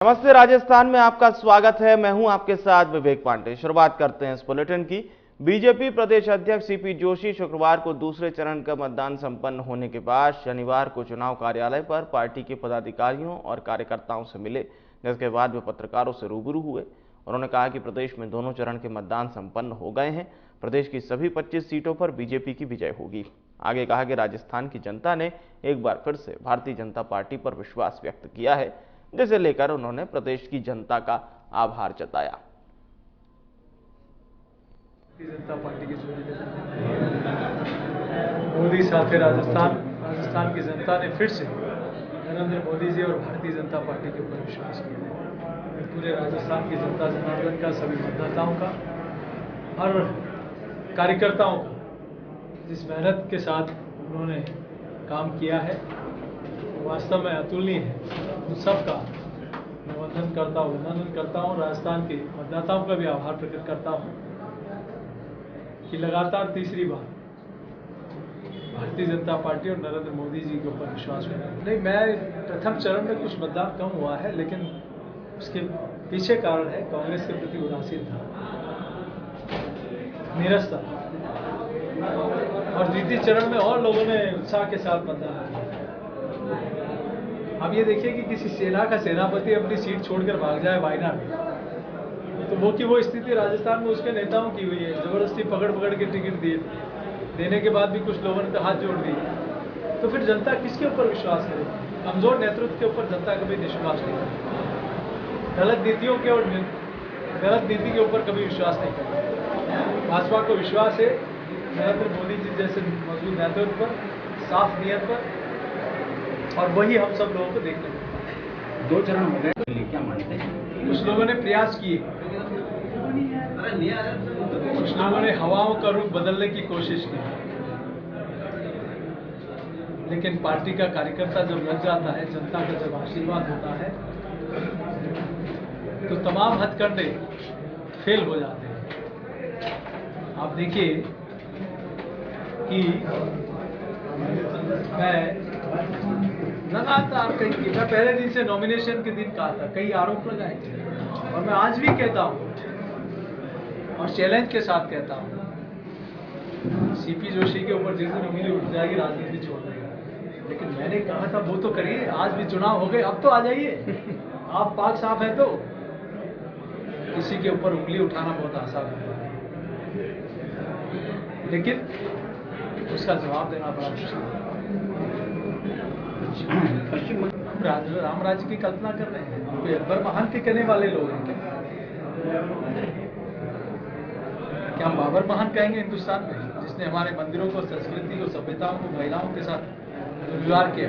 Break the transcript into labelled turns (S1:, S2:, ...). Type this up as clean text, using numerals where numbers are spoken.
S1: नमस्ते, राजस्थान में आपका स्वागत है। मैं हूं आपके साथ विवेक पांडे। शुरुआत करते हैं इस बुलेटिन की। बीजेपी प्रदेश अध्यक्ष सीपी जोशी शुक्रवार को दूसरे चरण का मतदान संपन्न होने के बाद शनिवार को चुनाव कार्यालय पर पार्टी के पदाधिकारियों और कार्यकर्ताओं से मिले, जिसके बाद वे पत्रकारों से रूबरू हुए। उन्होंने कहा कि प्रदेश में दोनों चरण के मतदान संपन्न हो गए हैं। प्रदेश की सभी 25 सीटों पर बीजेपी की विजय होगी। आगे कहा कि राजस्थान की जनता ने एक बार फिर से भारतीय जनता पार्टी पर विश्वास व्यक्त किया है, जिसे लेकर उन्होंने प्रदेश की जनता का आभार जताया।
S2: जनता पार्टी की मोदी साथ राजस्थान की जनता ने फिर से नरेंद्र मोदी जी और भारतीय जनता पार्टी के ऊपर विश्वास किया। पूरे राजस्थान की जनता जनार्दन का, सभी मतदाताओं का और कार्यकर्ताओं का जिस मेहनत के साथ उन्होंने काम किया है वास्तव में अतुलनीय है। उन सबका मैं अभिनंदन करता हूँ। राजस्थान के मतदाताओं का भी आभार प्रकट करता हूँ कि लगातार तीसरी बार भारतीय जनता पार्टी और नरेंद्र मोदी जी के ऊपर विश्वास हुआ। नहीं, मैं प्रथम चरण में कुछ मतदान कम हुआ है, लेकिन उसके पीछे कारण है कांग्रेस के प्रति उदासीन था, निरस था, और द्वितीय चरण में और लोगों ने उत्साह के साथ मतदान किया। अब ये देखिए कि किसी सेना का सेनापति अपनी सीट छोड़कर भाग जाए वायनाड, तो वो की वो स्थिति राजस्थान में उसके नेताओं की हुई है। जबरदस्ती पकड़ के टिकट दिए, देने के बाद भी कुछ लोगों ने तो हाथ जोड़ दिए। तो फिर जनता किसके ऊपर विश्वास करे? कमजोर नेतृत्व के ऊपर जनता कभी विश्वास नहीं करे, गलत नीतियों के और गलत नीति के ऊपर कभी विश्वास नहीं करे। भाजपा को विश्वास है नरेंद्र मोदी जी जैसे मजबूत नेतृत्व पर, साफ नियत पर, और वही हम सब लोगों को देखने को।
S3: दो चरण हो गए, क्या मानते हैं?
S2: कुछ लोगों ने प्रयास किए, कुछ लोगों ने हवाओं का रुख बदलने की कोशिश की, लेकिन पार्टी का कार्यकर्ता जब लग जाता है, जनता का जब आशीर्वाद होता है, तो तमाम हथकंडे फेल हो जाते हैं। आप देखिए कि मैं लगातार मैं पहले दिन से नॉमिनेशन के दिन कहा था, कई आरोप लगाए थे, और मैं आज भी कहता हूं और चैलेंज के साथ कहता हूं, सीपी जोशी के ऊपर जिस दिन उंगली उठ जाएगी राजनीति छोड़ देगा। लेकिन मैंने कहा था वो तो करिए, आज भी चुनाव हो गए, अब तो आ जाइए, आप पाक साफ है। तो किसी के ऊपर उंगली उठाना बहुत आसान होता है, लेकिन उसका जवाब देना बड़ा मुश्किल है। राम राज्य की कल्पना कर रहे हैं, कोई अकबर महान के कहने वाले लोग हैं क्या हम बाबर महान कहेंगे हिंदुस्तान में, जिसने हमारे मंदिरों को, संस्कृति को, सभ्यताओं को, महिलाओं के साथ दुर्व्यवहार किया?